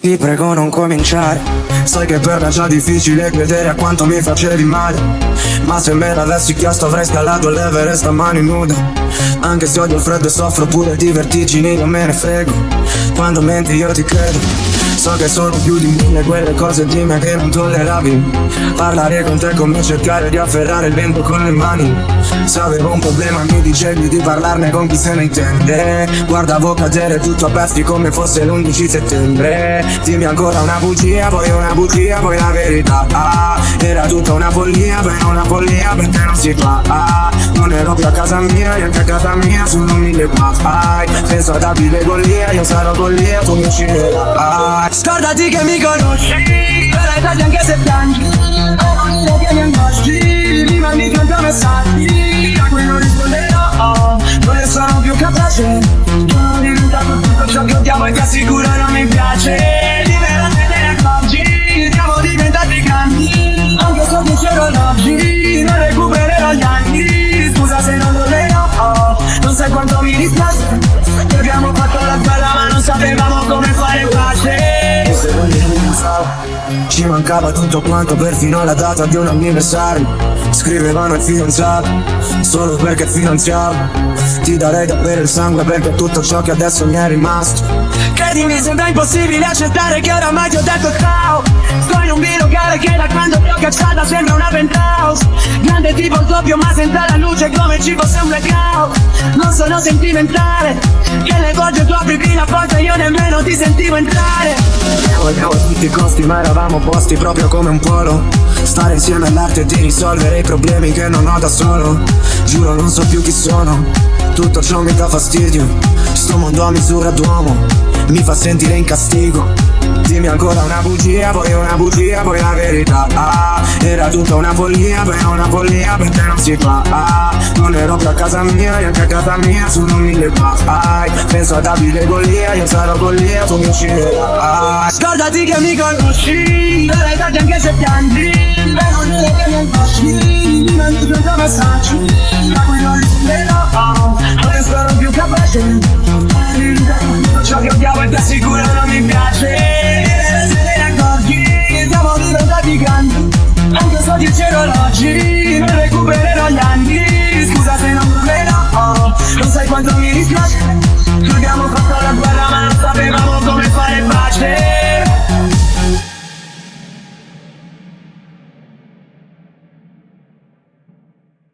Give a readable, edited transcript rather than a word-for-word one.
Ti prego non cominciare. Sai che per me è già difficile credere a quanto mi facevi male, ma se me l'avessi chiesto avrei scalato l'Everest a mani nude. Anche se odio il freddo e soffro pure di vertigini, non me ne frego. Quando menti io ti credo. So che sono più di 1000 quelle cose di me che non tolleravi. Parlare con te è come cercare di afferrare il vento con le mani. Se avevo un problema mi dicevi di parlarne con chi se ne intende. Guardavo cadere tutto a pezzi come fosse l'11 settembre. Dimmi ancora una bugia, poi la verità. Era tutta una follia perché non si fa. Non ero più a casa mia, neanche a casa mia sono 1000 qua. Penso ad abile Golia, io sarò Golia, tu mi uscirai. Scordati che mi conosci, però hai tardi anche se piangi. Non dire che mi angosci, mi mandi 30 messaggi a cui non risponderò. Non ne sono più capace, non ho diventato tutto ciò che odiamo e ti assicuro non mi piace. Libero se te ne accorgi, siamo diventati grandi. Anche se ho 10 orologi, non recupererò gli anni. Scusa se non dovevo, non sai quanto mi dispiace. Che abbiamo fatto la guerra ma non sapevamo come fare pace. Se volevo ci mancava tutto quanto, perfino la data di un anniversario. Scrivevano il fidanzato solo perché finanziavo. Ti darei da bere il sangue perché tutto ciò che adesso mi è rimasto. Credimi sembra impossibile accettare che oramai ti ho detto ciao. Sto in un bilocale che da quando ti ho cacciata sembra una penthouse. Grande tipo il doppio ma senza la luce come ci fosse un blackout. Non sono sentimentale, che le voglio tu apriti la porta io nemmeno ti sentivo entrare. Vogliamo a tutti i costi ma eravamo posti proprio come un polo. Stare insieme all'arte e di risolvere i problemi che non ho da solo. Giuro non so più chi sono, tutto ciò mi dà fastidio. Sto mondo a misura d'uomo mi fa sentire in castigo. Dimmi ancora una bugia, poi la verità. Era tutta una follia perché non si fa. Non ero più a casa mia, neanche a casa mia sono 1000 qua. Penso ad abile Golia, io sarò Golia, tu mi uscirai. Scordati che mi conosci, però hai tardi anche se piangi. Non dire che mi angosci, mi mandi 30 messaggi a cui non risponderò.